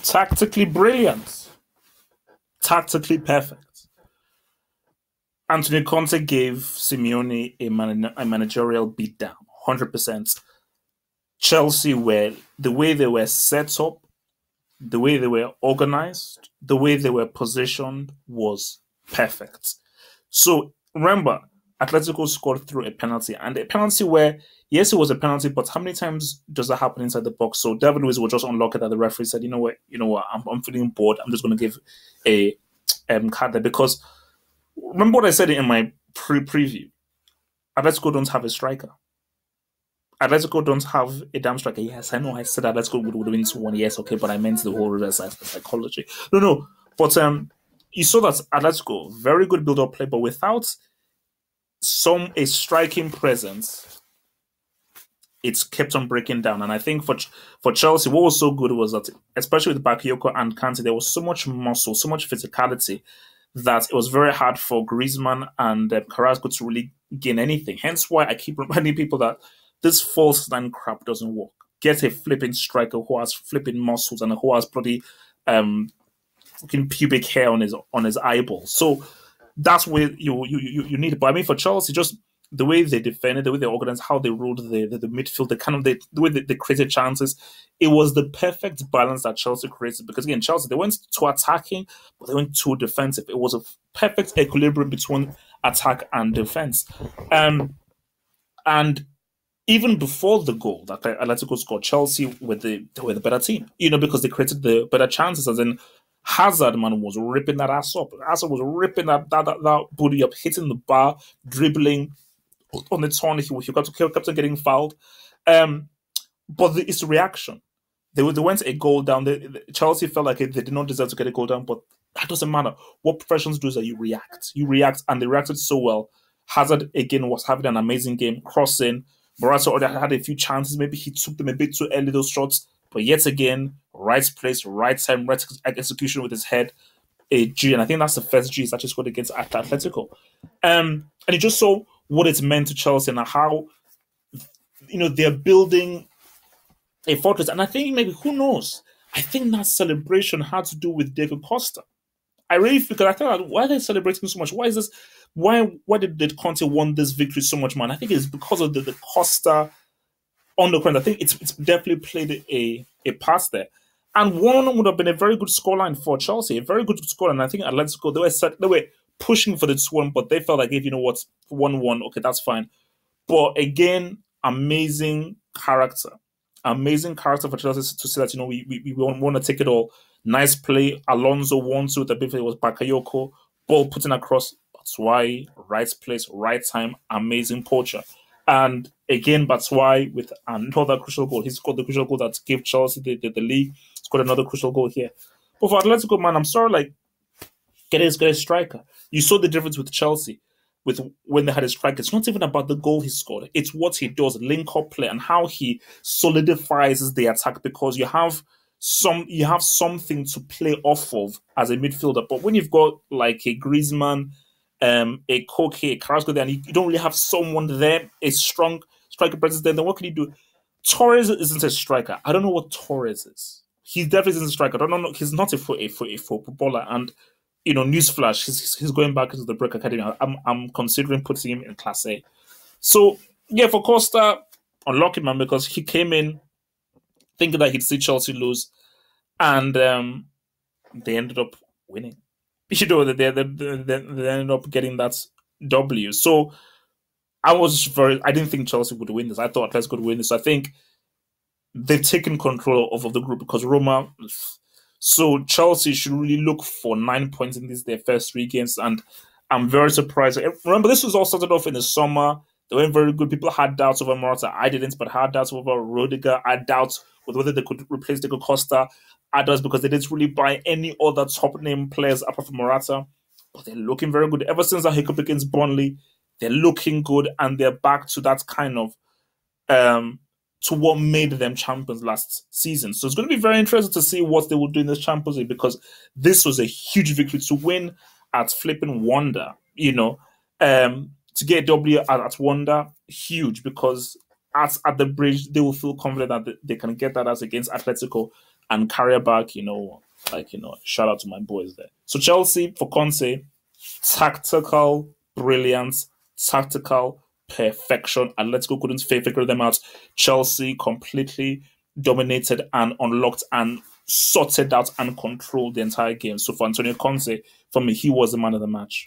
Tactically brilliant. Tactically perfect. Antonio Conte gave Simeone a managerial beatdown, 100%. Chelsea were, the way they were set up, the way they were organized, the way they were positioned was perfect. So remember, Atletico scored through a penalty, and a penalty where, yes, it was a penalty, but how many times does that happen inside the box? So David Luiz was just unlucky that the referee said, you know what, I'm feeling bored. I'm just going to give a card there because remember what I said in my preview. Atletico don't have a striker. Atletico don't have a damn striker. Yes, I know I said Atletico would win 2-1. Yes, okay, but I meant the whole reverse psychology. No. But you saw that Atletico, very good build-up play, but without a striking presence, it's kept on breaking down. And I think for Chelsea, what was so good was that, especially with Bakayoko and Kante, there was so much muscle, so much physicality that it was very hard for Griezmann and Carrasco to really gain anything. Hence why I keep reminding people that this false nine crap doesn't work. Get a flipping striker who has flipping muscles and who has bloody fucking pubic hair on his eyeballs. So that's where you need it. But I mean, for Chelsea, just the way they defended, the way they organized, how they ruled the midfield, the way they created chances, it was the perfect balance that Chelsea created. Because again, Chelsea, they went too attacking, but they went too defensive. It was a perfect equilibrium between attack and defense. And even before the goal that Atletico scored, Chelsea they were the better team, because they created the better chances. As in, Hazard, man, was ripping that ass up. Hazard was ripping that booty up, hitting the bar, dribbling on the turn. He kept on getting fouled. But it's the reaction. They went a goal down. Chelsea felt like they did not deserve to get a goal down, but that doesn't matter. What professionals do is that you react. You react, and they reacted so well. Hazard, again, was having an amazing game, crossing. Morata already had a few chances. Maybe he took them a bit too early, those shots. But yet again, right place, right time, right execution with his head. A G, and I think that's the first G he's actually scored against Atletico. And you just saw what it's meant to Chelsea and how, they're building a fortress. And I think maybe, who knows? I think that celebration had to do with Diego Costa. I really feel, because I thought, why are they celebrating so much? Why is this? Why did Conte won this victory so much, man? I think it's because of the Costa on the ground. I think it's definitely played a part there. And 1-1 would have been a very good scoreline for Chelsea, a very good scoreline. I think Atletico, they were pushing for the 2-1, but they felt like, if 1-1, okay, that's fine. But again, amazing character for Chelsea to say that we want to take it all. Nice play, Alonso 1-2. The big play was Bakayoko, ball putting across. Batshuayi, right place, right time, amazing poacher. And again, Batshuayi with another crucial goal. He scored the crucial goal that gave Chelsea the league. Scored another crucial goal here. But for Atletico, man, I'm sorry, get a striker. You saw the difference with Chelsea with when they had a striker. It's not even about the goal he scored. It's what he does, link-up play, and how he solidifies the attack, because you have something to play off of as a midfielder. But when you've got like a Griezmann, a Koke, a Carrasco there, and you don't really have someone there, a strong striker presence there, then what can you do? Torres isn't a striker. I don't know what Torres is. He definitely isn't a striker. I don't know. He's not a footballer. And newsflash, he's going back into the Brick Academy. I'm considering putting him in Class A. So yeah, for Costa, unlucky, man, because he came in thinking that he'd see Chelsea lose, and they ended up winning. They ended up getting that W. So I didn't think Chelsea would win this. I thought Atletico would win this. I think they've taken control of the group, because Roma. So Chelsea should really look for 9 points in their first 3 games, and I'm very surprised. Remember, this was all started off in the summer. They weren't very good. People had doubts over Morata. I didn't, but I had doubts over Rodiger. I had doubts with whether they could replace Diego Costa. Others because they didn't really buy any other top name players apart from Morata. But they're looking very good. Ever since that hiccup against Burnley, they're looking good, and they're back to that kind of to what made them champions last season. So it's going to be very interesting to see what they will do in this Champions League, because this was a huge victory to win at flipping Wanda. To get a W at Wanda, huge, because at the bridge they will feel confident that they can get that as against Atletico, and carry back, shout out to my boys there. So Chelsea for Conte, tactical brilliance, tactical perfection. Atletico couldn't figure them out. Chelsea completely dominated and unlocked and sorted out and controlled the entire game. So for Antonio Conte, for me, he was the man of the match.